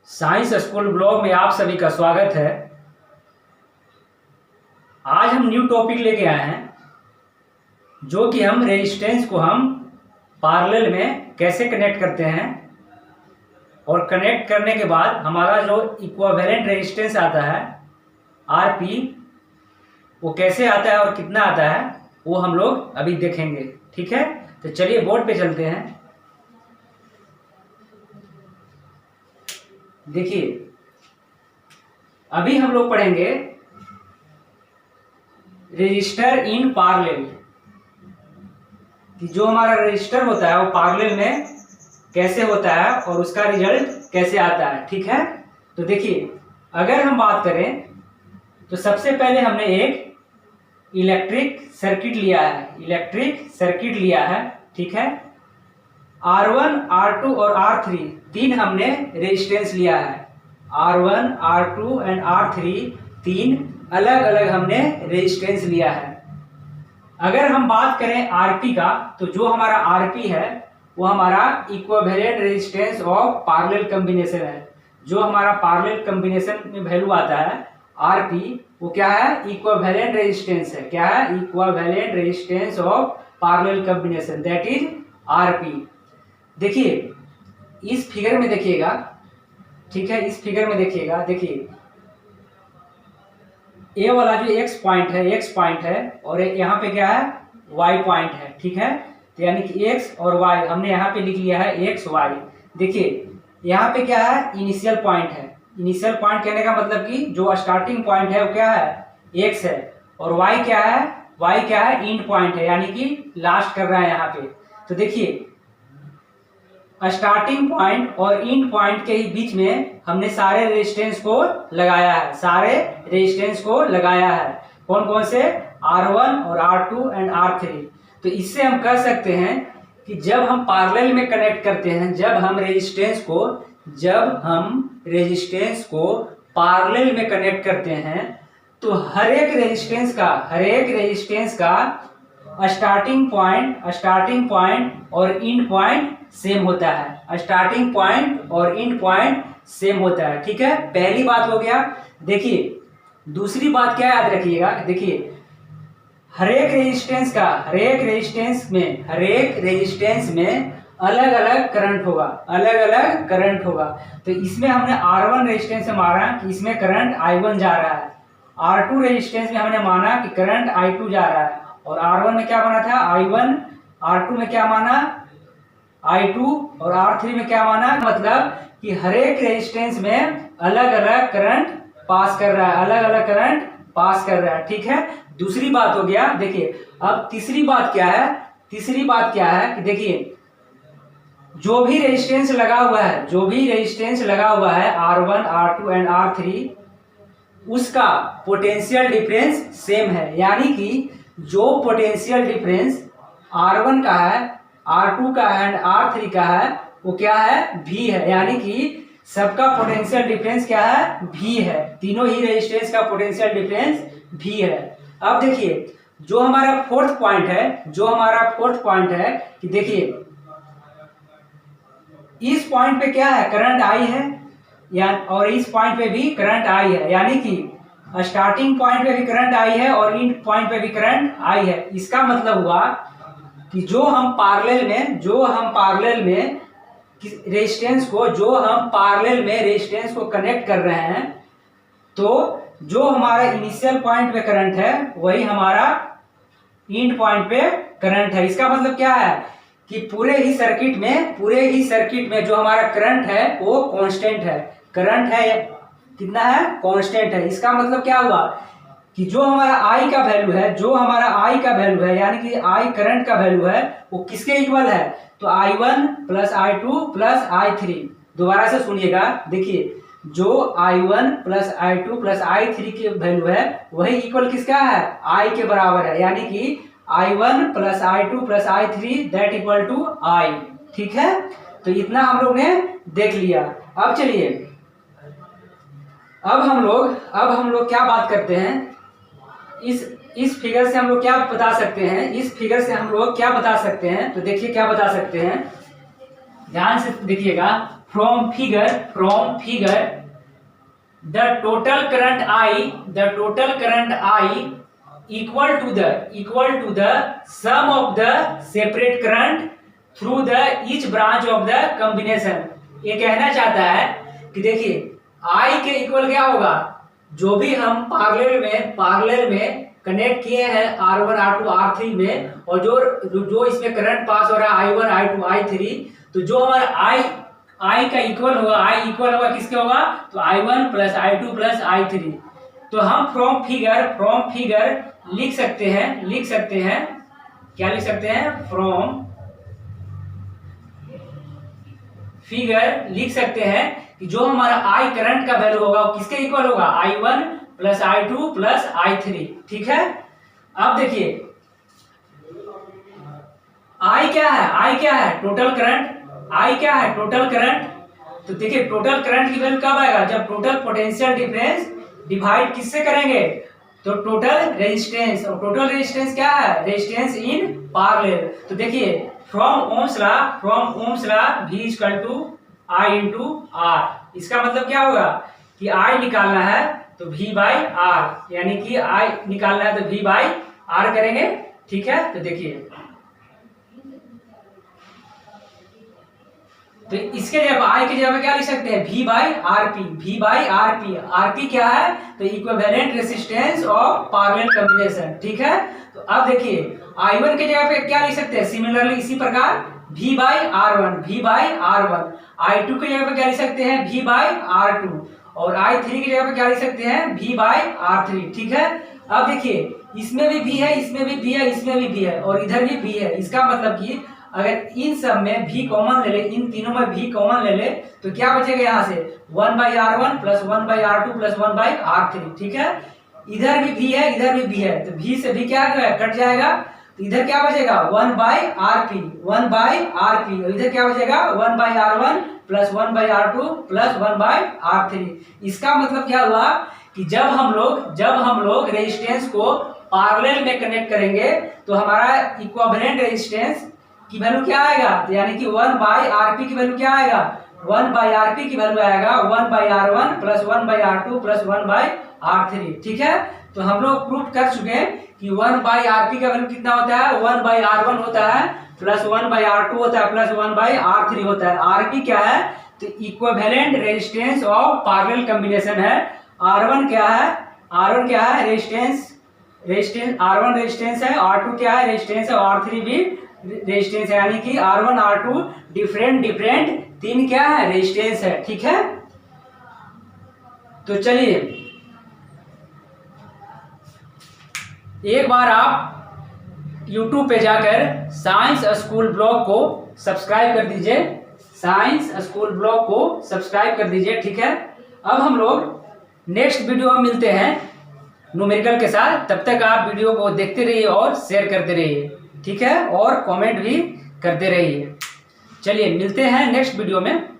Science school blog में आप सभी का स्वागत है। आज हम न्यू टॉपिक लेके आए हैं जो कि हम रेजिस्टेंस को हम पैरेलल में कैसे कनेक्ट करते हैं और कनेक्ट करने के बाद हमारा जो इक्विवेलेंट रेजिस्टेंस आता है आरपी वो कैसे आता है और कितना आता है वो हम लोग अभी देखेंगे। ठीक है, तो चलिए बोर्ड पे चलते हैं। देखिए अभी हम लोग पढ़ेंगे रजिस्टर इन पैरेलल कि जो हमारा रजिस्टर होता है वो पैरेलल में कैसे होता है और उसका रिजल्ट कैसे आता है। ठीक है, तो देखिए अगर हम बात करें तो सबसे पहले हमने एक इलेक्ट्रिक सर्किट लिया है। ठीक है, R1, R2 और R3 तीन हमने रेजिस्टेंस लिया है। R1, R2 एंड R3 तीन अलग अलग हमने रेजिस्टेंस लिया है। अगर हम बात करें RP का तो जो हमारा RP है वो हमारा equivalent resistance of parallel combination है। जो हमारा पैरेलल कॉम्बिनेशन में वैल्यू आता है RP वो क्या है? इक्विवेलेंट रेजिस्टेंस है। क्या है? Equivalent resistance of parallel combination, that is RP। देखिए इस फिगर में देखिएगा। ठीक है, इस फिगर में देखिएगा। देखिए ए वाला जो x पॉइंट है और यहाँ पे क्या है? y पॉइंट है। ठीक है, तो यानी कि x और y हमने यहाँ पे लिख लिया है x y। देखिए यहाँ पे क्या है? इनिशियल पॉइंट है। इनिशियल पॉइंट कहने का मतलब कि जो स्टार्टिंग पॉइंट है वो क्या है? x है। और y क्या है? y क्या है? एंड पॉइंट है, यानी कि लास्ट कर रहा है यहाँ पे। तो देखिए स्टार्टिंग पॉइंट और एंड पॉइंट के बीच में हमने सारे रेजिस्टेंस को लगाया है। कौन कौन से? R1 और R2 एंड R3। तो इससे हम कह सकते हैं कि जब हम पैरेलल में कनेक्ट करते हैं, जब हम रेजिस्टेंस को पैरेलल में कनेक्ट करते हैं तो हर एक रेजिस्टेंस का स्टार्टिंग पॉइंट और एंड पॉइंट सेम होता है। स्टार्टिंग पॉइंट और एंड पॉइंट सेम होता है। ठीक है, पहली बात हो गया। देखिए दूसरी बात क्या याद रखिएगा। देखिए हर एक रेजिस्टेंस में अलग अलग करंट होगा। तो इसमें हमने R1 रेजिस्टेंस से माना कि इसमें करंट I1 जा रहा है। R2 रेजिस्टेंस में हमने माना कि करंट I2 जा रहा है। और R1 में क्या माना था? I1। R2 में क्या माना? I2। और R3 में क्या माना? मतलब कि हर एक रेजिस्टेंस में अलग अलग करंट पास कर रहा है। ठीक है, दूसरी बात हो गया। देखिए अब तीसरी बात क्या है कि देखिए जो भी रेजिस्टेंस लगा हुआ है R1, R2 एंड R3 उसका पोटेंशियल डिफरेंस सेम है। यानी कि जो पोटेंशियल डिफरेंस R1 का है, R2 का है एंड R3 का है वो क्या है? V है। यानी कि सबका पोटेंशियल डिफरेंस क्या है? V है। तीनों ही रेजिस्टेंस का पोटेंशियल डिफरेंस V है। अब देखिए जो हमारा फोर्थ पॉइंट है कि देखिए इस पॉइंट पे क्या है? करंट I है और इस पॉइंट पे भी करंट I है। यानी कि स्टार्टिंग पॉइंट पे भी करंट I है और एंड पॉइंट पे भी करंट I है। इसका मतलब हुआ कि जो हम पैरेलल में रेजिस्टेंस को कनेक्ट कर रहे हैं तो जो हमारा इनिशियल पॉइंट पे करंट है वही हमारा एंड पॉइंट पे करंट है। इसका मतलब क्या है कि पूरे ही सर्किट में जो हमारा करंट है वो कांस्टेंट है। करंट है कितना है? कांस्टेंट है। इसका मतलब क्या हुआ कि जो हमारा I का वैल्यू है यानी कि I करंट का वैल्यू है वो किसके इक्वल है? तो I1 plus I2 plus I3। दोबारा से सुनिएगा। देखिए जो I1 plus I2 plus I3 की वैल्यू है वही इक्वल किसका है? I के बराबर है। यानी कि I1 plus I2 plus I3 that equal to I। ठीक है, तो इतना हम लोग ने देख लिया। अब चलिए अब हम लोग क्या बात करते हैं? इस फिगर से हम लोग क्या बता सकते हैं? तो देखिए क्या बता सकते हैं, ध्यान से देखिएगा। From figure the total current I equal to the sum of the separate current through the each branch of the combination। ये कहना चाहता है कि देखिए I के इक्वल क्या होगा, जो भी हम पार्लर में कनेक्ट किए हैं R1 R2 R3 में, और जो इसमें करंट पास हो रहा है I1 I2 I3, तो जो हमारा I का इक्वल होगा किसके होगा, तो I1 plus I2 plus I3। तो हम फ्रॉम फिगर लिख सकते हैं क्या लिख सकते हैं, फ्रॉम फिगर लिख सकते हैं कि जो हमारा I करंट का वैल्यू होगा वो किसके इक्वल होगा, I1 plus I2 plus I3। ठीक है, अब देखिए I क्या है, टोटल करंट। I क्या है, टोटल करंट। तो देखिए टोटल करंट की वैल्यू कब आएगा, जब टोटल पोटेंशियल डिफरेंस डिवाइड किससे करेंगे, तो टोटल रेजिस्टेंस। और टोटल रेजिस्टेंस क्या है, रेजिस्टेंस इन पैरेलल। तो देखिए from Ohm's law V equal to I into R। इसका मतलब क्या होगा कि I निकालना है तो V बाई R, यानी कि I निकालना है तो V बाई R करेंगे। ठीक है, तो देखिए तो इसके जगह I की जगह क्या लिख सकते हैं, V बाई आर पी क्या है, तो equivalent resistance of parallel combination. ठीक है, तो अब देखिए I1 के जगह पे क्या लिख सकते हैं, सिमिलरली इसी प्रकार V बाई R1 I2 की जगह पे क्या लिख सकते हैं, V बाई R2, और I3 की जगह पे क्या लिख सकते हैं, V बाई R3। ठीक है, अब देखिए इसमें भी V है, इसमें भी V है, इसमें भी V है, और इधर भी V है। इसका मतलब कि अगर इन सब में V कॉमन ले ले, इन तीनों में V कॉमन ले ले, तो क्या बचेगा यहाँ से 1/R1 plus 1/R2 plus 1/R3। ठीक है, इधर भी V है, इधर भी V है, तो V से V क्या कट जाएगा, तो इधर क्या बचेगा 1/RP, और इधर क्या बचेगा 1/R1 plus 1/R2 plus 1/R3। इसका मतलब क्या हुआ कि जब हम लोग रेजिस्टेंस को पैरेलल में कनेक्ट करेंगे तो हमारा इक्विवेलेंट रेजिस्टेंस की वैल्यू क्या आएगा, तो यानी कि 1/RP की वैल्यू क्या आएगा, 1/RP की वैल्यू आएगा 1/R1 plus 1/R2 plus 1/R3। ठीक है, तो हम लोग प्रूफ कर चुके हैं कि 1/RP का वैल्यू कितना होता है, 1/R1 होता है प्लस 1/R2 होता है प्लस 1/R3 होता है। RP क्या है, तो equivalent resistance of parallel combination है। R1 क्या है, रेजिस्टेंस R1 रेजिस्टेंस है, R2 क्या है, रेजिस्टेंस है, R3 भी रेजिस्टेंस है, यानी कि R1 R2 डिफरेंट तीन क्या है, रेजिस्टेंस है। ठीक है, तो चलिए एक बार आप YouTube पे जाकर साइंस स्कूल ब्लॉग को सब्सक्राइब कर दीजिए। ठीक है, अब हम लोग नेक्स्ट वीडियो में मिलते हैं न्यूमेरिकल के साथ। तब तक आप वीडियो को देखते रहिए और शेयर करते रहिए। ठीक है, और कमेंट भी करते रहिए। चलिए मिलते हैं नेक्स्ट वीडियो में।